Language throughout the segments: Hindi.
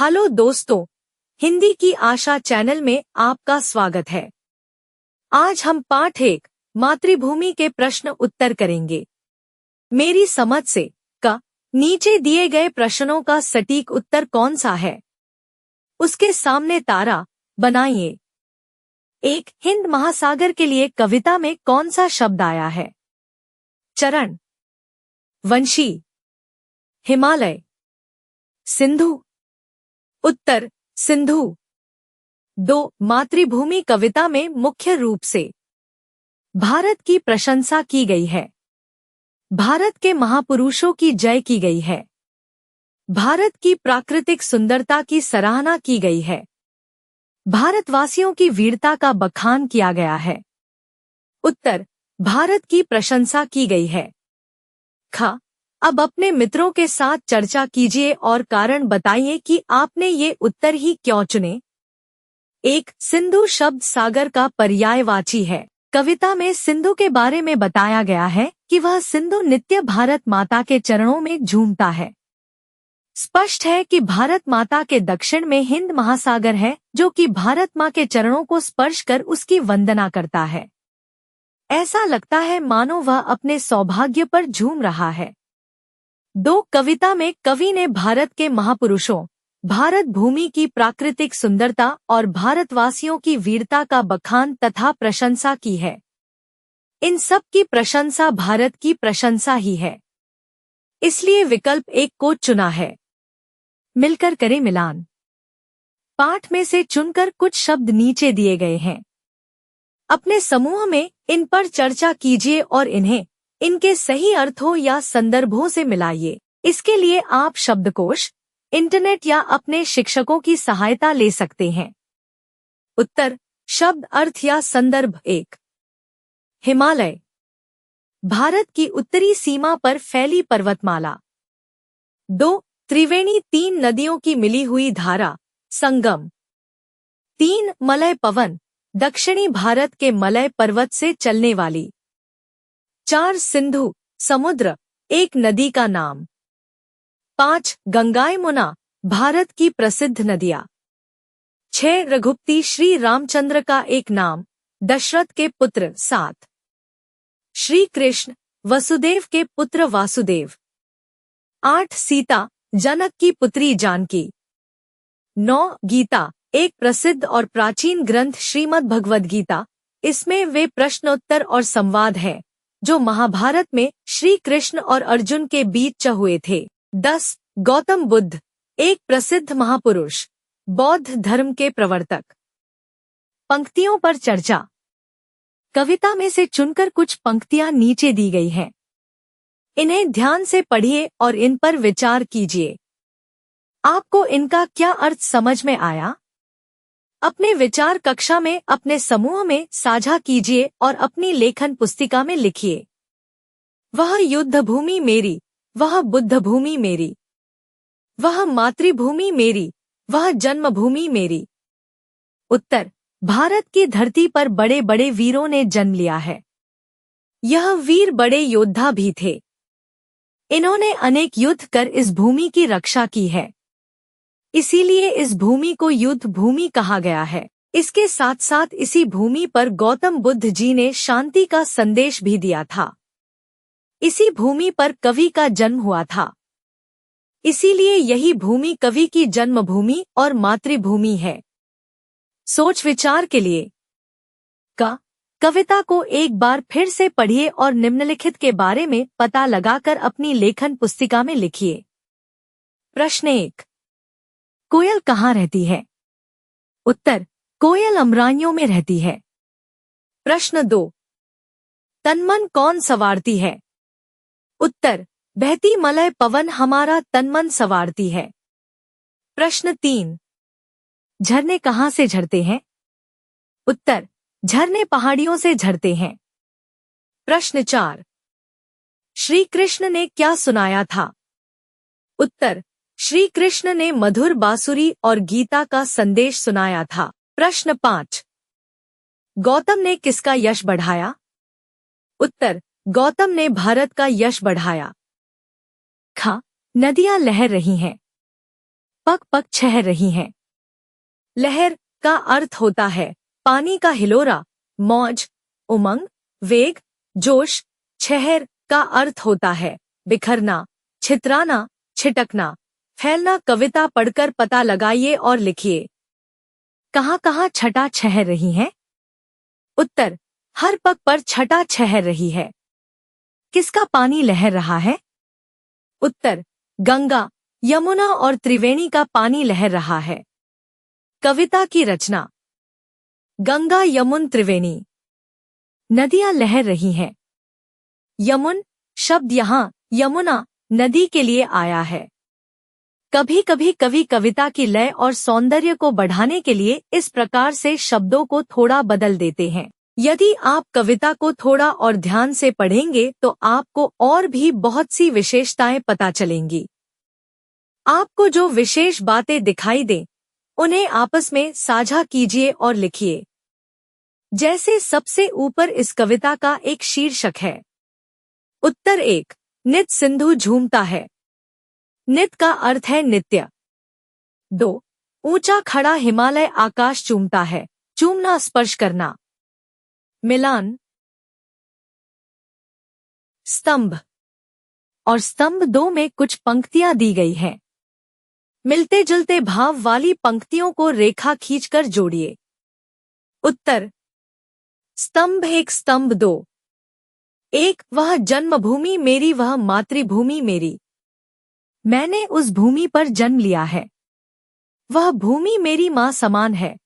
हेलो दोस्तों, हिंदी की आशा चैनल में आपका स्वागत है। आज हम पाठ 1 मातृभूमि के प्रश्न उत्तर करेंगे। मेरी समझ से नीचे दिए गए प्रश्नों का सटीक उत्तर कौन सा है? उसके सामने तारा बनाइए। 1. हिंद महासागर के लिए कविता में कौन सा शब्द आया है? चरण, वंशी, हिमालय, सिंधु। उत्तर सिंधु। 2. मातृभूमि कविता में मुख्य रूप से भारत की प्रशंसा की गई है, भारत के महापुरुषों की जय की गई है, भारत की प्राकृतिक सुंदरता की सराहना की गई है, भारतवासियों की वीरता का बखान किया गया है। उत्तर भारत की प्रशंसा की गई है। ख. अब अपने मित्रों के साथ चर्चा कीजिए और कारण बताइए कि आपने ये उत्तर ही क्यों चुने। 1. सिंधु शब्द सागर का पर्यायवाची है। कविता में सिंधु के बारे में बताया गया है कि वह सिंधु नित्य भारत माता के चरणों में झूमता है। स्पष्ट है कि भारत माता के दक्षिण में हिंद महासागर है, जो कि भारत माँ के चरणों को स्पर्श कर उसकी वंदना करता है। ऐसा लगता है मानो वह अपने सौभाग्य पर झूम रहा है। 2. कविता में कवि ने भारत के महापुरुषों, भारत भूमि की प्राकृतिक सुंदरता और भारतवासियों की वीरता का बखान तथा प्रशंसा की है। इन सब की प्रशंसा भारत की प्रशंसा ही है, इसलिए विकल्प 1 को चुना है। मिलकर करें मिलान। पाठ में से चुनकर कुछ शब्द नीचे दिए गए हैं। अपने समूह में इन पर चर्चा कीजिए और इन्हें इनके सही अर्थों या संदर्भों से मिलाइए। इसके लिए आप शब्दकोश, इंटरनेट या अपने शिक्षकों की सहायता ले सकते हैं। उत्तर शब्द अर्थ या संदर्भ। 1. हिमालय, भारत की उत्तरी सीमा पर फैली पर्वतमाला। 2. त्रिवेणी, 3 नदियों की मिली हुई धारा, संगम। 3. मलय पवन, दक्षिणी भारत के मलय पर्वत से चलने वाली। 4. सिंधु, समुद्र, एक नदी का नाम। 5. गंगा यमुना, भारत की प्रसिद्ध नदियाँ। 6. रघुपति, श्री रामचंद्र का एक नाम, दशरथ के पुत्र। 7. श्री कृष्ण, वसुदेव के पुत्र वासुदेव। 8. सीता, जनक की पुत्री जानकी। 9. गीता, एक प्रसिद्ध और प्राचीन ग्रंथ श्रीमद् भगवद गीता। इसमें वे प्रश्नोत्तर और संवाद है जो महाभारत में श्री कृष्ण और अर्जुन के बीच हुए थे। 10. गौतम बुद्ध, एक प्रसिद्ध महापुरुष, बौद्ध धर्म के प्रवर्तक। पंक्तियों पर चर्चा। कविता में से चुनकर कुछ पंक्तियां नीचे दी गई हैं। इन्हें ध्यान से पढ़िए और इन पर विचार कीजिए। आपको इनका क्या अर्थ समझ में आया? अपने विचार कक्षा में अपने समूह में साझा कीजिए और अपनी लेखन पुस्तिका में लिखिए। वह युद्ध भूमि मेरी, वह बुद्ध भूमि मेरी, वह मातृभूमि मेरी, वह जन्मभूमि मेरी। उत्तर भारत की धरती पर बड़े बड़े वीरों ने जन्म लिया है। यह वीर बड़े योद्धा भी थे। इन्होंने अनेक युद्ध कर इस भूमि की रक्षा की है, इसीलिए इस भूमि को युद्ध भूमि कहा गया है। इसके साथ साथ इसी भूमि पर गौतम बुद्ध जी ने शांति का संदेश भी दिया था। इसी भूमि पर कवि का जन्म हुआ था, इसीलिए यही भूमि कवि की जन्मभूमि और मातृभूमि है। सोच विचार के लिए कविता को एक बार फिर से पढ़िए और निम्नलिखित के बारे में पता लगाकर अपनी लेखन पुस्तिका में लिखिए। प्रश्न 1. कोयल कहाँ रहती है? उत्तर कोयल अमराइयों में रहती है। प्रश्न 2. तनमन कौन संवारती है? उत्तर बहती मलय पवन हमारा तनमन संवारती है। प्रश्न 3. झरने कहाँ से झरते हैं? उत्तर झरने पहाड़ियों से झरते हैं। प्रश्न 4. श्री कृष्ण ने क्या सुनाया था? उत्तर श्री कृष्ण ने मधुर बांसुरी और गीता का संदेश सुनाया था। प्रश्न 5. गौतम ने किसका यश बढ़ाया? उत्तर गौतम ने भारत का यश बढ़ाया। ख. नदियां लहर रही हैं। पग पग छह रही हैं। लहर का अर्थ होता है पानी का हिलोरा, मौज, उमंग, वेग, जोश। छहर का अर्थ होता है बिखरना, छितराना, छिटकना, फैलना। कविता पढ़कर पता लगाइए और लिखिए कहाँ कहाँ छटा छह रही है। उत्तर, हर पग पर छटा छह रही है। किसका पानी लहर रहा है? उत्तर, गंगा, यमुना और त्रिवेणी का पानी लहर रहा है। कविता की रचना। गंगा, यमुन, त्रिवेणी नदियां लहर रही हैं। यमुन शब्द यहाँ यमुना नदी के लिए आया है। कभी कभी कवि कविता की लय और सौंदर्य को बढ़ाने के लिए इस प्रकार से शब्दों को थोड़ा बदल देते हैं। यदि आप कविता को थोड़ा और ध्यान से पढ़ेंगे तो आपको और भी बहुत सी विशेषताएं पता चलेंगी। आपको जो विशेष बातें दिखाई दें उन्हें आपस में साझा कीजिए और लिखिए। जैसे सबसे ऊपर इस कविता का एक शीर्षक है। उत्तर 1, नित सिंधु झूमता है। नित का अर्थ है नित्य। 2, ऊंचा खड़ा हिमालय आकाश चूमता है। चूमना, स्पर्श करना। मिलान, स्तंभ और स्तंभ 2 में कुछ पंक्तियां दी गई हैं। मिलते जुलते भाव वाली पंक्तियों को रेखा खींचकर जोड़िए। उत्तर, स्तंभ 1, स्तंभ 2। 1, वह जन्मभूमि मेरी, वह मातृभूमि मेरी। मैंने उस भूमि पर जन्म लिया है। वह भूमि मेरी माँ समान है।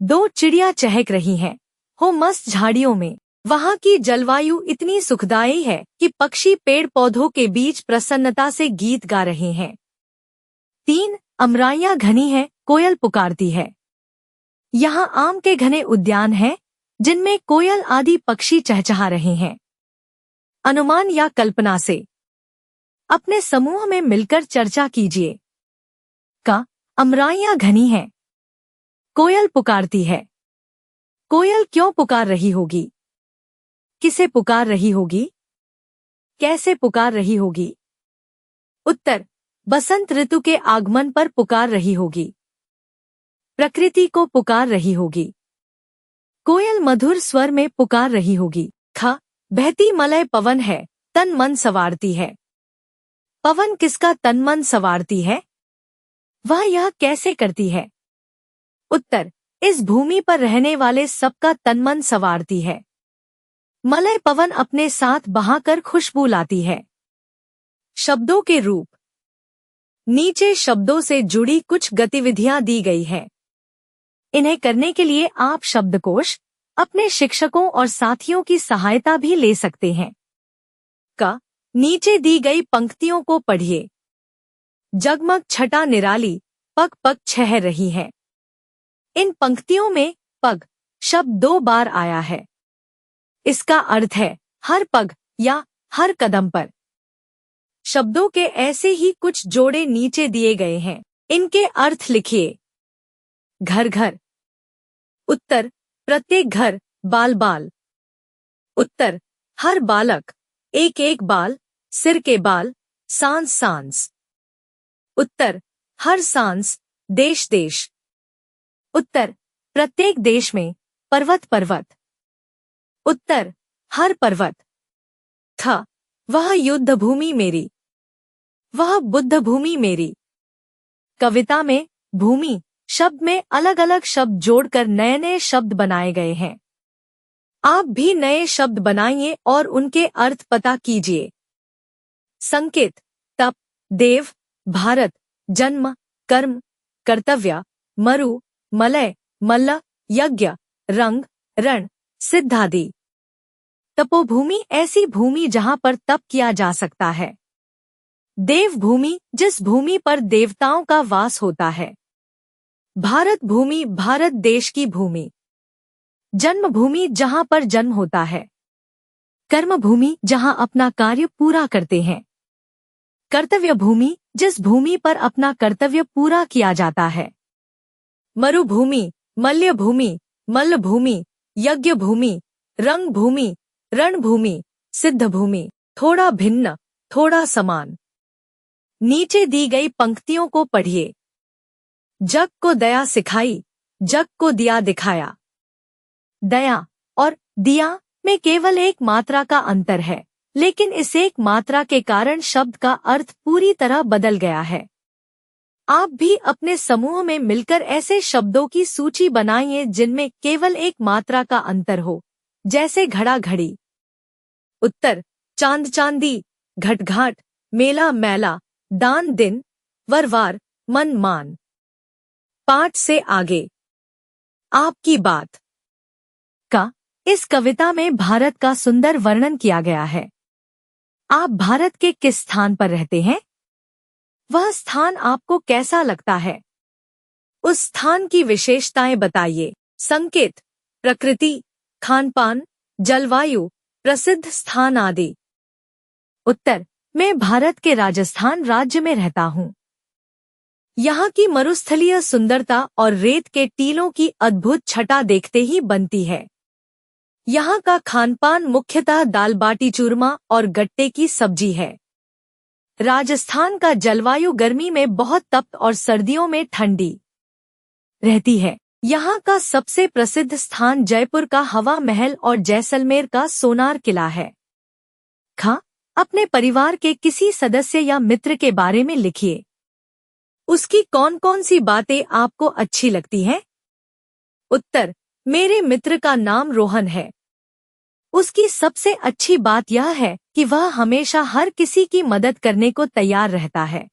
2, चिड़िया चहक रही हैं हो मस्त झाड़ियों में। वहाँ की जलवायु इतनी सुखदायी है कि पक्षी पेड़ पौधों के बीच प्रसन्नता से गीत गा रहे हैं। 3, अमराइयाँ घनी है, कोयल पुकारती है। यहाँ आम के घने उद्यान हैं जिनमें कोयल आदि पक्षी चहचहा रहे हैं। अनुमान या कल्पना से अपने समूह में मिलकर चर्चा कीजिए। का, अमराइयाँ घनी हैं। कोयल पुकारती है। कोयल क्यों पुकार रही होगी? किसे पुकार रही होगी? कैसे पुकार रही होगी? उत्तर, बसंत ऋतु के आगमन पर पुकार रही होगी। प्रकृति को पुकार रही होगी। कोयल मधुर स्वर में पुकार रही होगी। ख, बहती मलय पवन है, तन मन संवारती है। पवन किसका तन मन संवारती है? वह यह कैसे करती है? उत्तर, इस भूमि पर रहने वाले सबका तन मन संवारती है। मलय पवन अपने साथ बहाकर खुशबू लाती है। शब्दों के रूप। नीचे शब्दों से जुड़ी कुछ गतिविधियां दी गई हैं। इन्हें करने के लिए आप शब्दकोश, अपने शिक्षकों और साथियों की सहायता भी ले सकते हैं। क, नीचे दी गई पंक्तियों को पढ़िए। जगमग छटा निराली, पग पग छह रही है। इन पंक्तियों में पग शब्द 2 बार आया है। इसका अर्थ है हर पग या हर कदम पर। शब्दों के ऐसे ही कुछ जोड़े नीचे दिए गए हैं। इनके अर्थ लिखिए। घर घर। उत्तर, प्रत्येक घर, बाल बाल। उत्तर, हर बालक, एक एक बाल, सिर के बाल, सांस सांस। उत्तर, हर सांस, देश देश। उत्तर, प्रत्येक देश में, पर्वत पर्वत। उत्तर, हर पर्वत। थ, वह युद्ध भूमि मेरी, वह बुद्ध भूमि मेरी। कविता में भूमि शब्द में अलग अलग शब्द जोड़कर नए नए शब्द बनाए गए हैं। आप भी नए शब्द बनाइए और उनके अर्थ पता कीजिए। संकेत, तप, देव, भारत, जन्म, कर्म, कर्तव्य, मरु, मलय, मल्ल, यज्ञ, रंग, रण, सिद्धादि। तपोभूमि ऐसी भूमि जहां पर तप किया जा सकता है। देवभूमि जिस भूमि पर देवताओं का वास होता है। भारत भूमि भारत देश की भूमि। जन्मभूमि जहां पर जन्म होता है। कर्मभूमि जहां अपना कार्य पूरा करते हैं। कर्तव्य भूमि जिस भूमि पर अपना कर्तव्य पूरा किया जाता है। मरुभूमि, मल्य भूमि, मल्ल भूमि, यज्ञ भूमि, रंग भूमि, रणभूमि, सिद्ध भूमि। थोड़ा भिन्न, थोड़ा समान। नीचे दी गई पंक्तियों को पढ़िए। जग को दया सिखाई, जग को दिया दिखाया। दया और दिया में केवल एक मात्रा का अंतर है, लेकिन इस एक मात्रा के कारण शब्द का अर्थ पूरी तरह बदल गया है। आप भी अपने समूह में मिलकर ऐसे शब्दों की सूची बनाइए जिनमें केवल एक मात्रा का अंतर हो, जैसे घड़ा घड़ी। उत्तर: चांद चांदी, घट घाट, मेला मैला, दान दिन, वरवार, मन मान। पाठ से आगे। आपकी बात का इस कविता में भारत का सुंदर वर्णन किया गया है। आप भारत के किस स्थान पर रहते हैं? वह स्थान आपको कैसा लगता है? उस स्थान की विशेषताएं बताइए। संकेत: प्रकृति, खानपान, जलवायु, प्रसिद्ध स्थान आदि। उत्तर: मैं भारत के राजस्थान राज्य में रहता हूँ। यहाँ की मरुस्थलीय सुंदरता और रेत के टीलों की अद्भुत छटा देखते ही बनती है। यहाँ का खानपान मुख्यतः दाल बाटी चूरमा और गट्टे की सब्जी है। राजस्थान का जलवायु गर्मी में बहुत तप्त और सर्दियों में ठंडी रहती है। यहाँ का सबसे प्रसिद्ध स्थान जयपुर का हवा महल और जैसलमेर का सोनार किला है। अपने परिवार के किसी सदस्य या मित्र के बारे में लिखिए। उसकी कौन कौन सी बातें आपको अच्छी लगती हैं? उत्तर: मेरे मित्र का नाम रोहन है। उसकी सबसे अच्छी बात यह है कि वह हमेशा हर किसी की मदद करने को तैयार रहता है।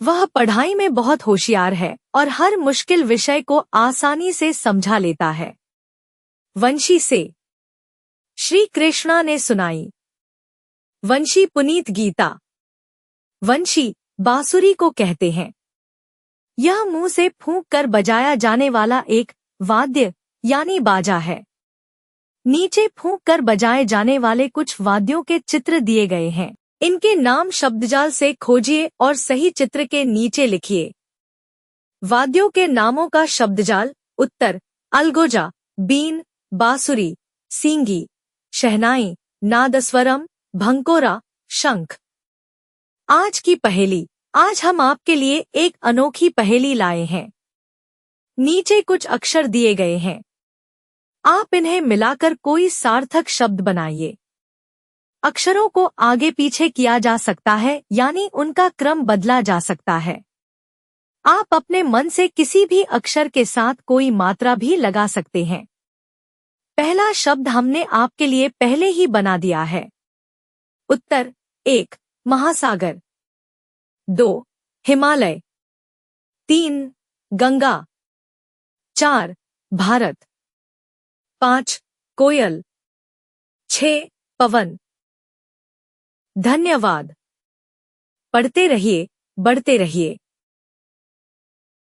वह पढ़ाई में बहुत होशियार है और हर मुश्किल विषय को आसानी से समझा लेता है। वंशी से श्री कृष्णा ने सुनाई। वंशी पुनीत गीता। वंशी बांसुरी को कहते हैं। यह मुंह से फूंक कर बजाया जाने वाला एक वाद्य यानी बाजा है। नीचे फूंक कर बजाए जाने वाले कुछ वाद्यों के चित्र दिए गए हैं। इनके नाम शब्दजाल से खोजिए और सही चित्र के नीचे लिखिए। वाद्यों के नामों का शब्दजाल: उत्तर: अलगोजा, बीन, बांसुरी, सींगी, शहनाई, नादस्वरम, भंकोरा, शंख। आज की पहेली। आज हम आपके लिए एक अनोखी पहेली लाए हैं। नीचे कुछ अक्षर दिए गए हैं। आप इन्हें मिलाकर कोई सार्थक शब्द बनाइए। अक्षरों को आगे पीछे किया जा सकता है, यानी उनका क्रम बदला जा सकता है। आप अपने मन से किसी भी अक्षर के साथ कोई मात्रा भी लगा सकते हैं। पहला शब्द हमने आपके लिए पहले ही बना दिया है। उत्तर: 1. महासागर, 2. हिमालय, 3. गंगा, 4. भारत, 5. कोयल, 6. पवन। धन्यवाद। पढ़ते रहिए, बढ़ते रहिए।